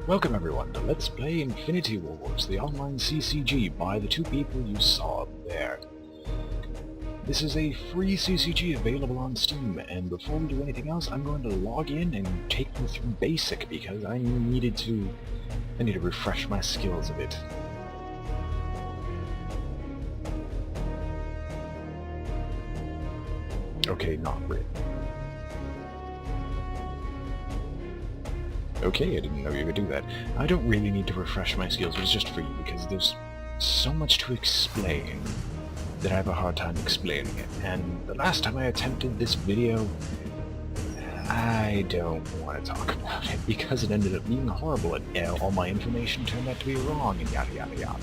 Welcome everyone to Let's Play Infinity Wars, the online CCG by the two people you saw up there. This is a free CCG available on Steam, and before we do anything else, I'm going to log in and take you through Basic, because I need to refresh my skills a bit. Okay, not really. Okay, I didn't know you could do that. I don't really need to refresh my skills, it's just for you, because there's so much to explain that I have a hard time explaining it. And the last time I attempted this video, I don't want to talk about it, because it ended up being horrible, and all my information turned out to be wrong, and yada yada yada.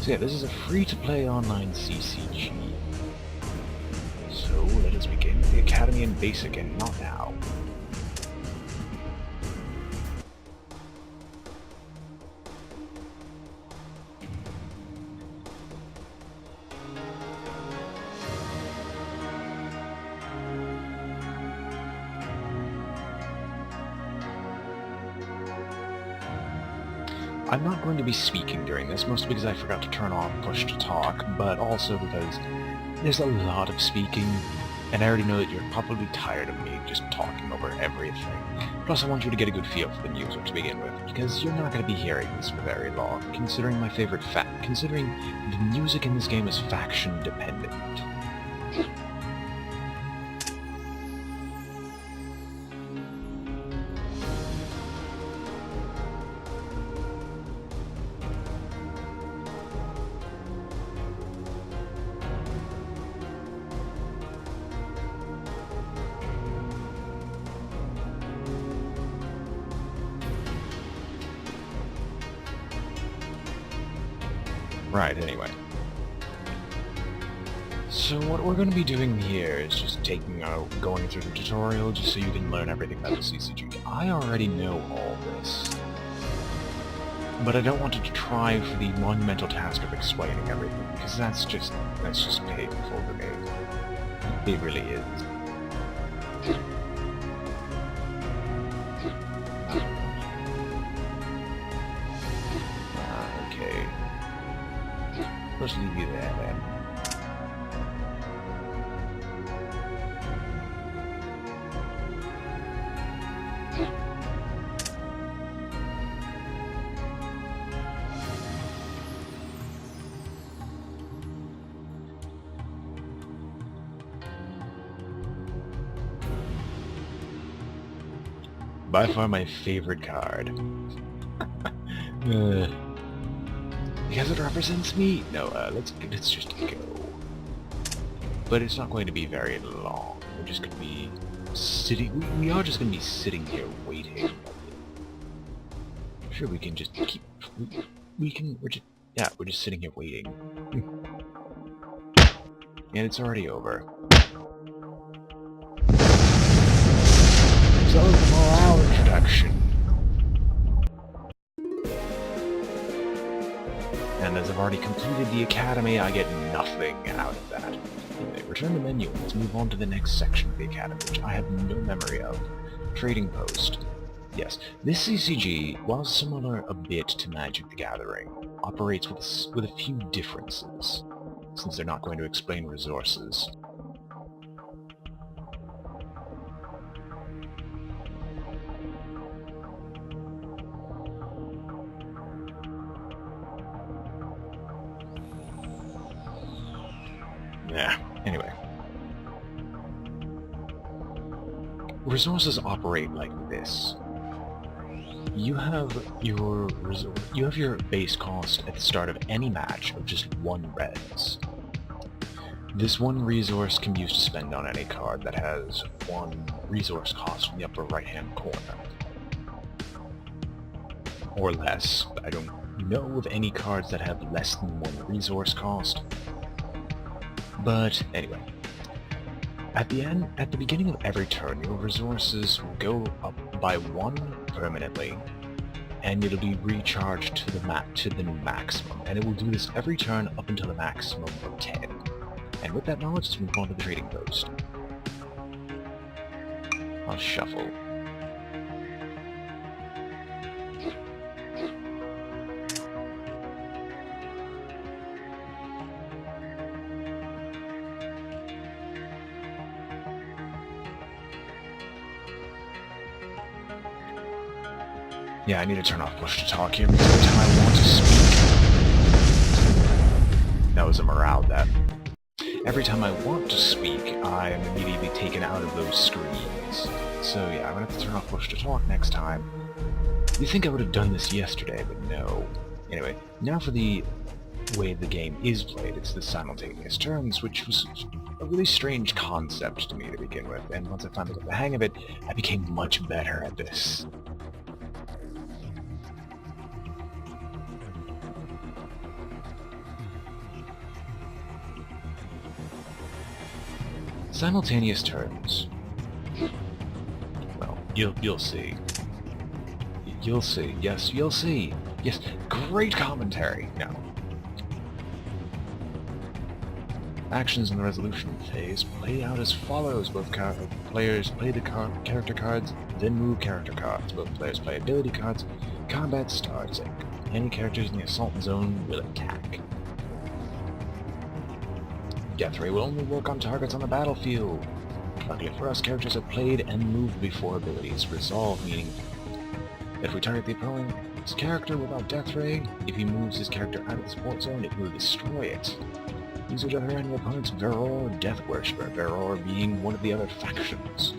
So yeah, this is a free-to-play online CCG. So let us begin with the Academy in Basic, and not now. I'm not going to be speaking during this, mostly because I forgot to turn on push to talk, but also because there's a lot of speaking, and I already know that you're probably tired of me just talking over everything. Plus I want you to get a good feel for the music to begin with, because you're not going to be hearing this for very long, considering the music in this game is faction dependent. Right, anyway. So what we're going to be doing here is just going through the tutorial just so you can learn everything about the CCG. I already know all this, but I don't want to try for the monumental task of explaining everything, because that's just painful to me. It really is. Okay. Let's leave you there, then. By far my favorite card. Because it represents me? No, let's just go. But it's not going to be very long. We're just going to be sitting... We are just going to be sitting here waiting. Sure, we can just keep... we're just sitting here waiting. And it's already over. So, for our introduction. And as I've already completed the Academy, I get nothing out of that. Anyway, return to menu, and let's move on to the next section of the Academy, which I have no memory of. Trading Post. Yes, this CCG, while similar a bit to Magic the Gathering, operates with a few differences, since they're not going to explain resources. Yeah, anyway. Resources operate like this. You have your base cost at the start of any match of just 1 res. This 1 resource can be used to spend on any card that has 1 resource cost in the upper right-hand corner. Or less. I don't know of any cards that have less than 1 resource cost. But anyway, at the beginning of every turn, your resources will go up by 1 permanently, and it'll be recharged to the maximum, and it will do this every turn up until the maximum of 10. And with that knowledge, let's move on to the trading post. I'll shuffle. Yeah, I need to turn off push to talk here because every time I want to speak... That was a morale death. Every time I want to speak, I am immediately taken out of those screens. So yeah, I'm gonna have to turn off push to talk next time. You'd think I would have done this yesterday, but no. Anyway, now for the way the game is played. It's the simultaneous turns, which was a really strange concept to me to begin with, and once I finally got the hang of it, I became much better at this. Simultaneous turns. Well, you'll see. You'll see. Yes, you'll see. Yes, great commentary. No. Actions in the resolution phase play out as follows. Both players play the character cards, then move character cards. Both players play ability cards. Combat starts. Any characters in the assault zone will attack. Death Ray will only work on targets on the battlefield. Luckily for us, characters are played and moved before abilities resolve, meaning that if we target the opponent's character without Death Ray, if he moves his character out of the support zone, it will destroy it. These are to hurt any opponent's Veror Death Worshipper, Veror being one of the other factions.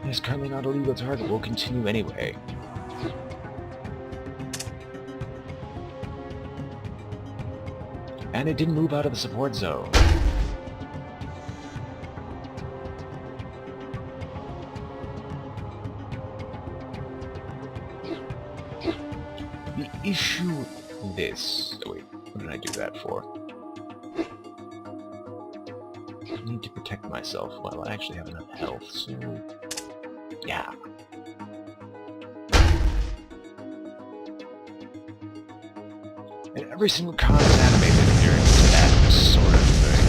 It is currently not a legal target, will continue anyway. And it didn't move out of the support zone. The issue with this... Oh wait, what did I do that for? I need to protect myself. Well, I actually have enough health, so... Yeah. And every single card is animated during that sort of thing.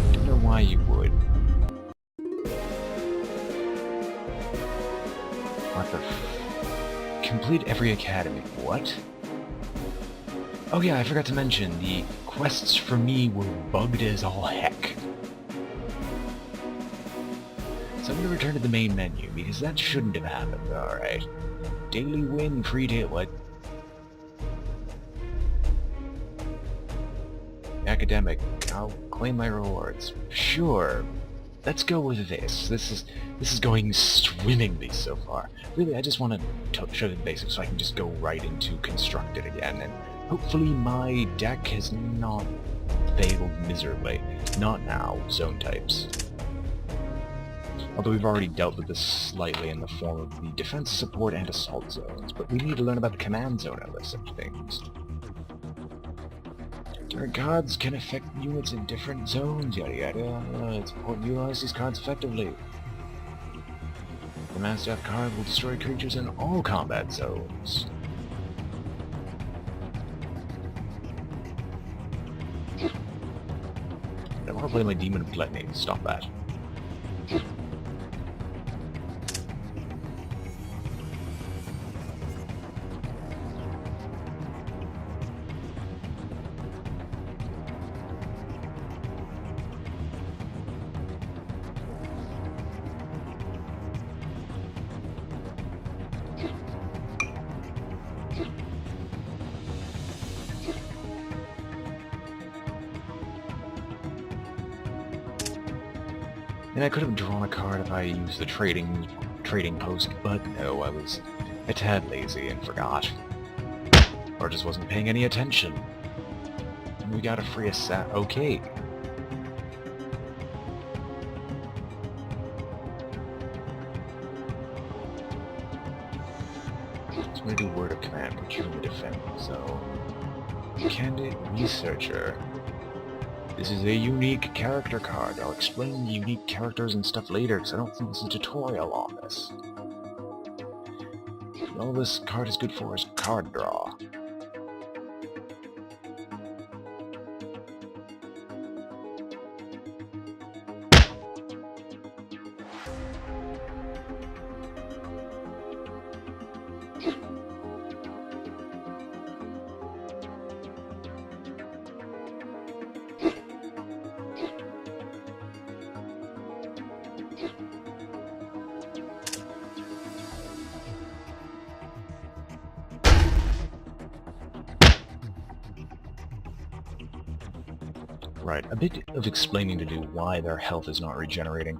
I don't know why you would. What the f... Complete every academy. What? Oh yeah, I forgot to mention, the quests for me were bugged as all heck. So I'm gonna return to the main menu, because that shouldn't have happened, alright. Daily win, free day, what? Academic, I'll claim my rewards. Sure, let's go with this. This is going swimmingly so far. Really, I just want to show the basics so I can just go right into constructed again, and hopefully my deck has not failed miserably. Not now, zone types. Although we've already dealt with this slightly in the form of the defense support and assault zones, but we need to learn about the command zone and such things. Different cards can affect units in different zones, yada yada. It's important to utilize these cards effectively. The Mass Death card will destroy creatures in all combat zones. I don't want to play my Demon of Gluttony. Stop that. And I could have drawn a card if I used the trading post, but no, I was a tad lazy and forgot. Or just wasn't paying any attention. And we got a free okay. So I'm gonna do word of command, procurement defense, so... Candidate Researcher. This is a unique character card. I'll explain the unique characters and stuff later, because I don't think there's a tutorial on this. All this card is good for is card draw. Right, a bit of explaining to do why their health is not regenerating.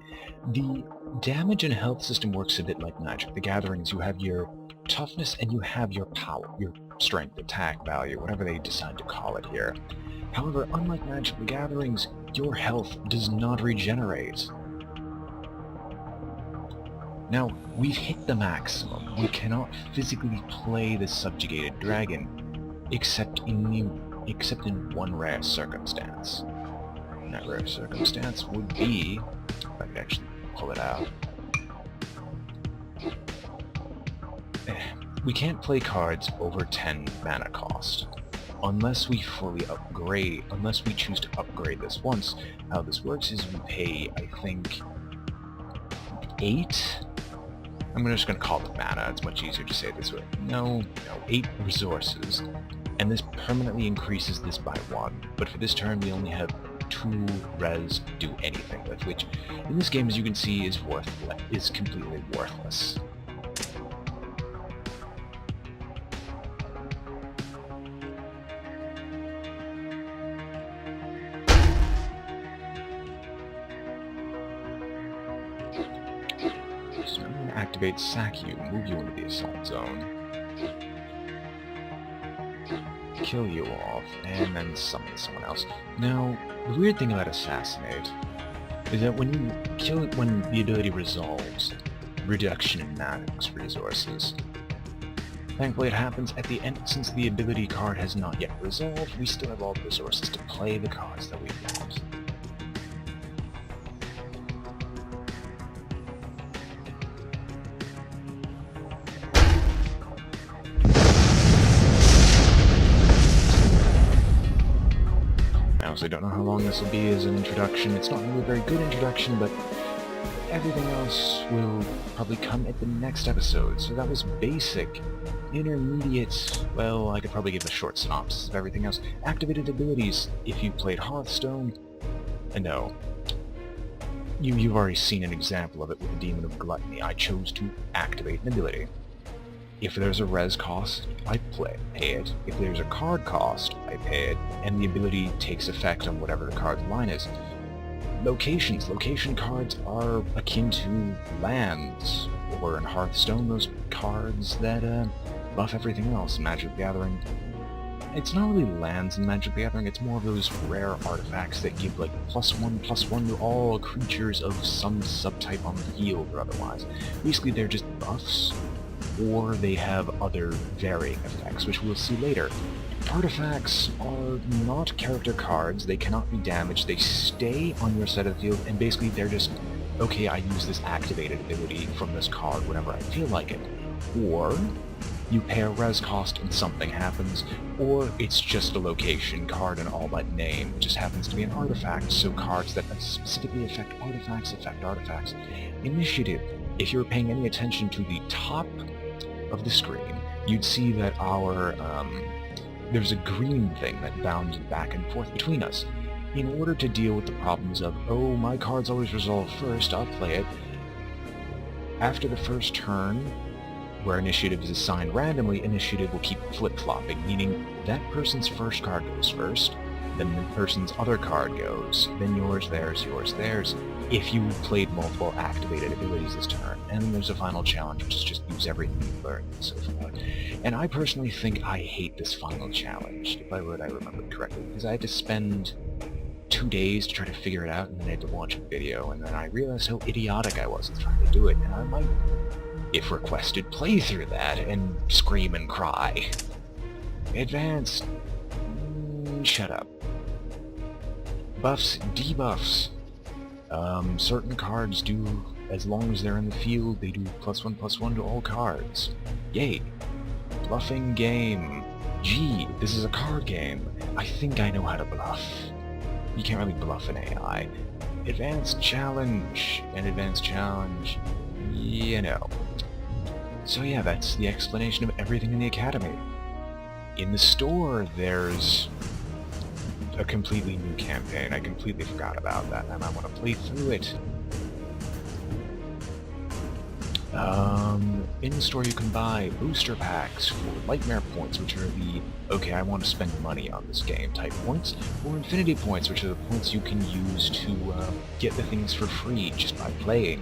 The damage and health system works a bit like Magic the Gatherings. You have your toughness and you have your power, your strength, attack value, whatever they decide to call it here. However, unlike Magic the Gatherings, your health does not regenerate. Now, we've hit the maximum. We cannot physically play the subjugated dragon, except in one rare circumstance. And that rare circumstance would be, if I could actually pull it out. We can't play cards over 10 mana cost, unless we unless we choose to upgrade this once. How this works is we pay, I think, 8? I'm just going to call it mana, it's much easier to say it this way. No, 8 resources, and this permanently increases this by 1, but for this turn we only have 2 res to do anything with, which in this game, as you can see, is completely worthless. So I'm going to activate Sack you, move you into the assault zone, kill you off, and then summon someone else. Now, the weird thing about Assassinate is that when you kill it, when the ability resolves, reduction in max resources. Thankfully it happens at the end, since the ability card has not yet resolved, we still have all the resources to play the cards that we want. I don't know how long this will be as an introduction. It's not really a very good introduction, but everything else will probably come at the next episode. So that was basic, intermediate, well, I could probably give a short synopsis of everything else. Activated abilities, if you played Hearthstone, no. You've already seen an example of it with the Demon of Gluttony. I chose to activate an ability. If there's a res cost, I pay it. If there's a card cost, I pay it, and the ability takes effect on whatever the card's line is. Locations. Location cards are akin to lands, or in Hearthstone, those cards that buff everything else. Magic the Gathering, it's not really lands in Magic the Gathering, it's more of those rare artifacts that give like +1/+1 to all creatures of some subtype on the field or otherwise. Basically, they're just buffs, or they have other varying effects, which we'll see later. Artifacts are not character cards, they cannot be damaged, they stay on your side of the field, and basically they're just, okay, I use this activated ability from this card whenever I feel like it. Or you pay a res cost and something happens, or it's just a location card and all but name. It just happens to be an artifact, so cards that specifically affect artifacts. Initiative. If you're paying any attention to the top of the screen, you'd see that our, there's a green thing that bounds back and forth between us. In order to deal with the problems of, oh, my cards always resolve first, I'll play it, after the first turn, where initiative is assigned randomly, initiative will keep flip-flopping, meaning that person's first card goes first, then the person's other card goes, then yours, theirs, if you played multiple activated abilities this turn. And then there's a final challenge, which is just use everything you've learned and so forth. And I personally think I hate this final challenge, if I remember correctly, because I had to spend 2 days to try to figure it out, and then I had to watch a video, and then I realized how idiotic I was in trying to do it, and I might, if requested, play through that and scream and cry. Advanced. Shut up. Buffs, debuffs. Certain cards do, as long as they're in the field, they do +1/+1 to all cards. Yay. Bluffing game. Gee, this is a card game. I think I know how to bluff. You can't really bluff an AI. Advanced challenge. An advanced challenge. You know. So yeah, that's the explanation of everything in the Academy. In the store, there's a completely new campaign. I completely forgot about that, and I want to play through it. In the store you can buy booster packs for Nightmare points, which are the, okay, I want to spend money on this game type points, or Infinity points, which are the points you can use to get the things for free just by playing.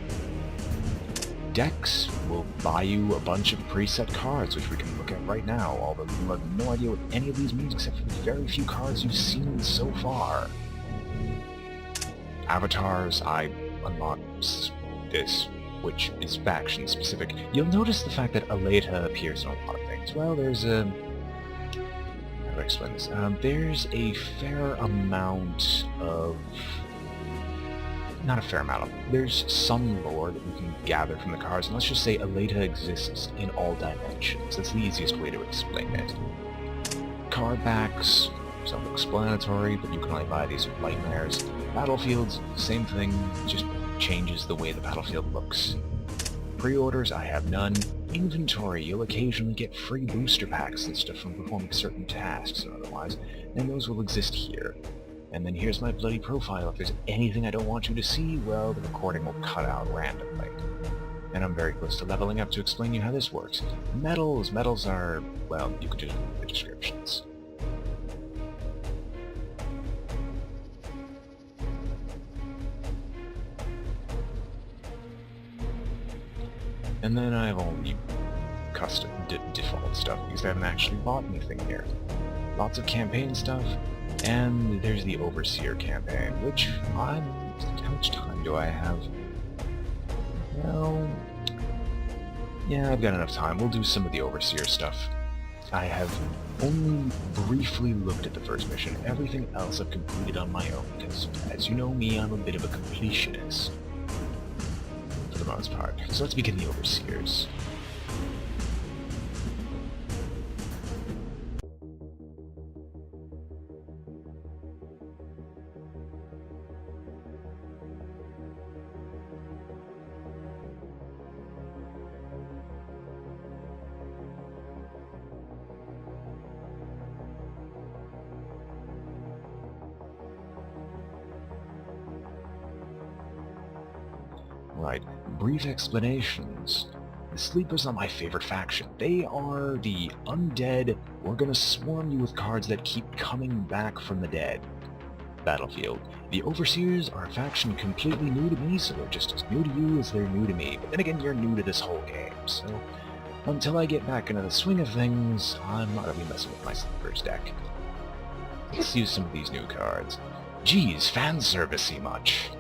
Decks will buy you a bunch of preset cards, which we can look at right now, although you have no idea what any of these means except for the very few cards you've seen so far. Avatars, I unlocked this, which is faction specific. You'll notice the fact that Aleta appears in a lot of things. Well, there's a... how do I explain this? There's a fair amount of... not a fair amount of... there's some lore that you can gather from the cards, and let's just say Aleta exists in all dimensions. That's the easiest way to explain it. Card backs, self-explanatory, but you can only buy these with Nightmares. Battlefields, same thing, just changes the way the battlefield looks. Pre-orders, I have none. Inventory, you'll occasionally get free booster packs and stuff from performing certain tasks and otherwise, and those will exist here. And then here's my bloody profile. If there's anything I don't want you to see, well, the recording will cut out randomly. And I'm very close to leveling up to explain you how this works. Medals. Medals are, well, you can just read the descriptions. And then I have all the custom default stuff, because I haven't actually bought anything here. Lots of campaign stuff, and there's the Overseer campaign, which how much time do I have? Well, yeah, I've got enough time. We'll do some of the Overseer stuff. I have only briefly looked at the first mission. Everything else I've completed on my own, because, as you know me, I'm a bit of a completionist. For the most part. So let's begin the Overseers. Right, brief explanations. The Sleepers are my favorite faction. They are the undead, we're gonna swarm you with cards that keep coming back from the dead battlefield. The Overseers are a faction completely new to me, so they're just as new to you as they're new to me. But then again, you're new to this whole game, so until I get back into the swing of things, I'm not gonna be messing with my Sleepers deck. Let's use some of these new cards. Geez, fan service-y much.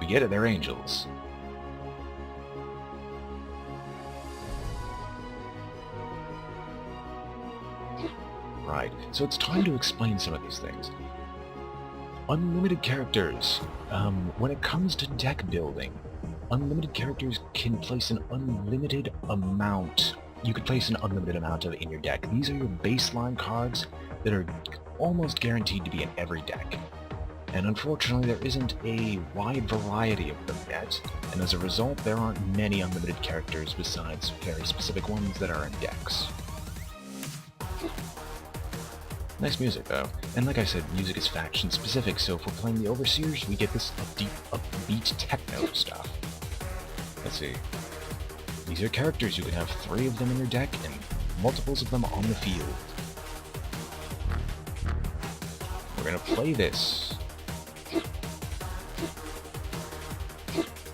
We get it, they're angels. Right, so it's time to explain some of these things. Unlimited characters. When it comes to deck building, unlimited characters can place an unlimited amount. You could place an unlimited amount of it in your deck. These are your baseline cards that are almost guaranteed to be in every deck. And unfortunately there isn't a wide variety of them yet, and as a result there aren't many unlimited characters besides very specific ones that are in decks. Nice music though, and like I said, music is faction specific, so if we're playing the Overseers, we get this upbeat techno stuff. Let's see. These are characters, you can have 3 of them in your deck, and multiples of them on the field. We're gonna play this.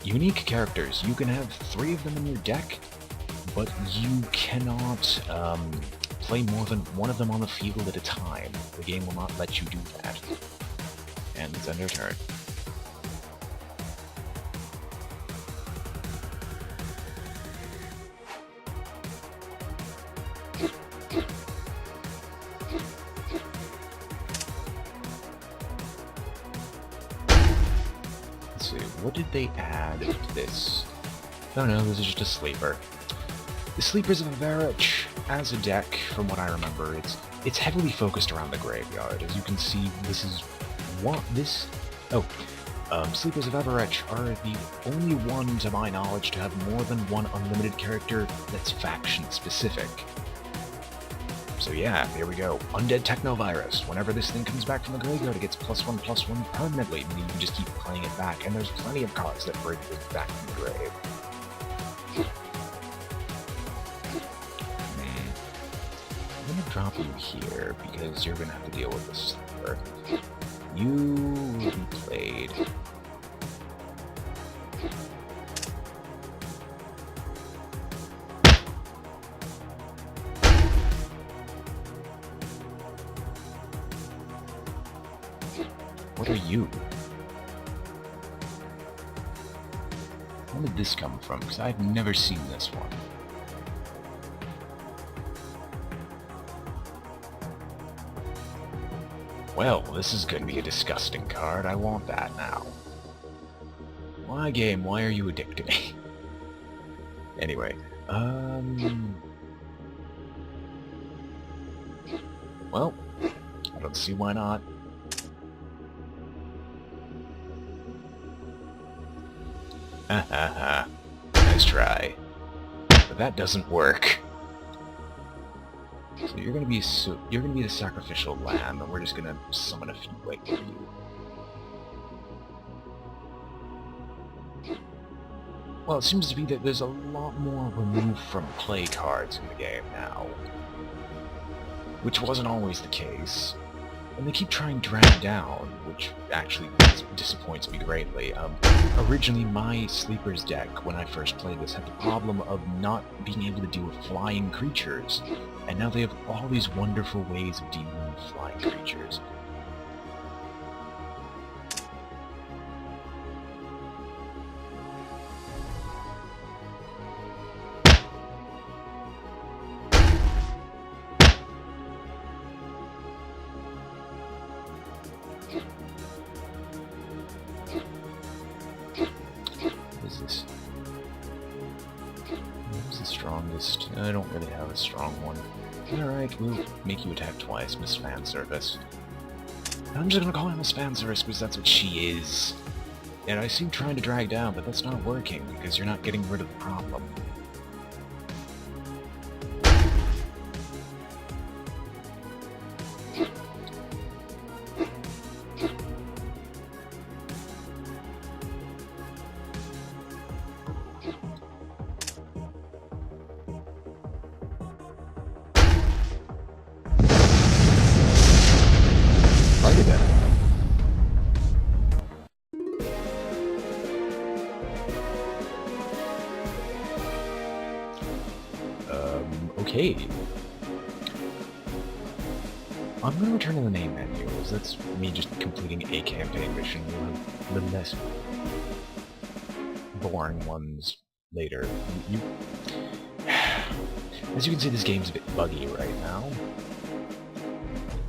Unique characters. You can have 3 of them in your deck, but you cannot play more than 1 of them on the field at a time. The game will not let you do that. And it's end your turn. What did they add to this? Oh no, this is just a sleeper. The Sleepers of Avarich, as a deck, from what I remember, it's heavily focused around the graveyard. As you can see, this is Sleepers of Avarich are the only one, to my knowledge, to have more than 1 unlimited character that's faction specific. So yeah, here we go. Undead Technovirus. Whenever this thing comes back from the graveyard, it gets +1/+1 permanently, meaning you can just keep playing it back, and there's plenty of cards that bring things back from the grave. I'm gonna drop you here, because you're gonna have to deal with this sleeper. You will be played. What are you? Where did this come from? Because I've never seen this one. Well, this is going to be a disgusting card. I want that now. Why, game? Why are you addicting me? Anyway, well, I don't see why not. Hahaha. Nice try. But that doesn't work. So you're gonna be the sacrificial lamb, and we're just gonna summon a few like for you. Well, it seems to be that there's a lot more remove from play cards in the game now, which wasn't always the case. And they keep trying drag down, which actually disappoints me greatly. Originally, my Sleepers deck, when I first played this, had the problem of not being able to deal with flying creatures. And now they have all these wonderful ways of dealing with flying creatures. What is this? Who's the strongest? I don't really have a strong one. Alright, we'll make you attack twice, Miss Fanservice. I'm just gonna call her Miss Fanservice because that's what she is. And I seem trying to drag down, but that's not working because you're not getting rid of the problem. Okay. I'm gonna return to the main menu, as that's me just completing a campaign mission. The less boring ones later. As you can see, this game's a bit buggy right now.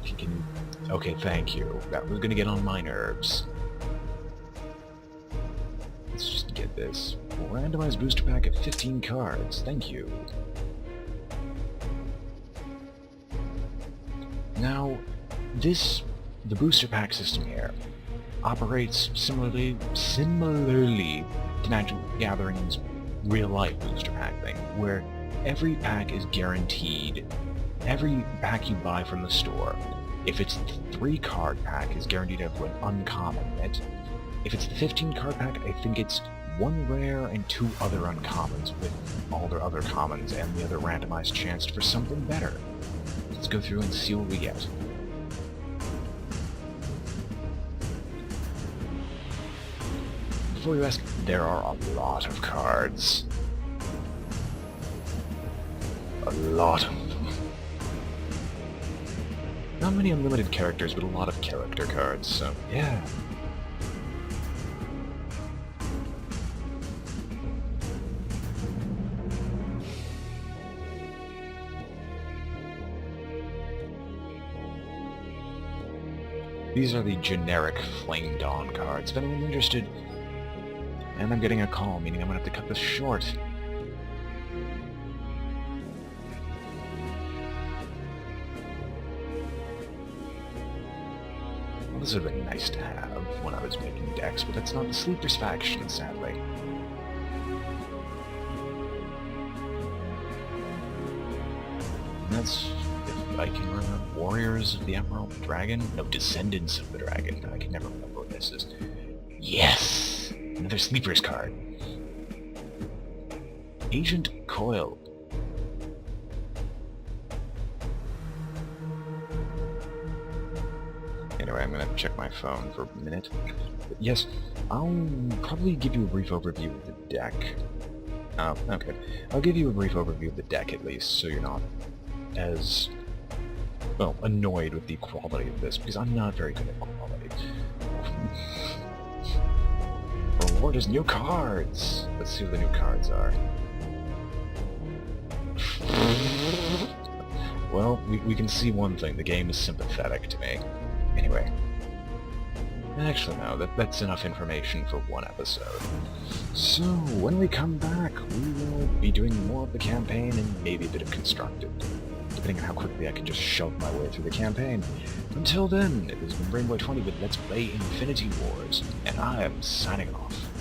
If you can... Okay, thank you. That was gonna get on my nerves. Let's just get this. Randomized booster pack at 15 cards. Thank you. Now, the booster pack system here, operates similarly to Magic the Gathering's real-life booster pack thing, where every pack is guaranteed. Every pack you buy from the store, if it's the 3-card pack, is guaranteed to have an uncommon in it. If it's the 15-card pack, I think it's 1 rare and 2 other uncommons, with all their other commons and the other randomized chance for something better. Let's go through and see what we get. Before you ask, there are a lot of cards. A lot of them. Not many unlimited characters, but a lot of character cards, so yeah. These are the generic Flame Dawn cards, if anyone's interested. And I'm getting a call, meaning I'm gonna have to cut this short. Well, this would have been nice to have when I was making decks, but that's not the Sleepers faction, sadly. And that's... I can remember Warriors of the Emerald Dragon? No, Descendants of the Dragon. I can never remember what this is. Yes! Another Sleepers card. Agent Coil. Anyway, I'm gonna check my phone for a minute. But yes, I'll probably give you a brief overview of the deck. Oh, okay. I'll give you a brief overview of the deck at least, so you're not as, well, annoyed with the quality of this, because I'm not very good at quality. Reward is new cards! Let's see what the new cards are. Well, we can see one thing, the game is sympathetic to me. Anyway. Actually, no, that's enough information for one episode. So, when we come back, we will be doing more of the campaign and maybe a bit of Constructed, depending on how quickly I can just shove my way through the campaign. Until then, it has been Brainboy20 with Let's Play Infinity Wars, and I am signing off.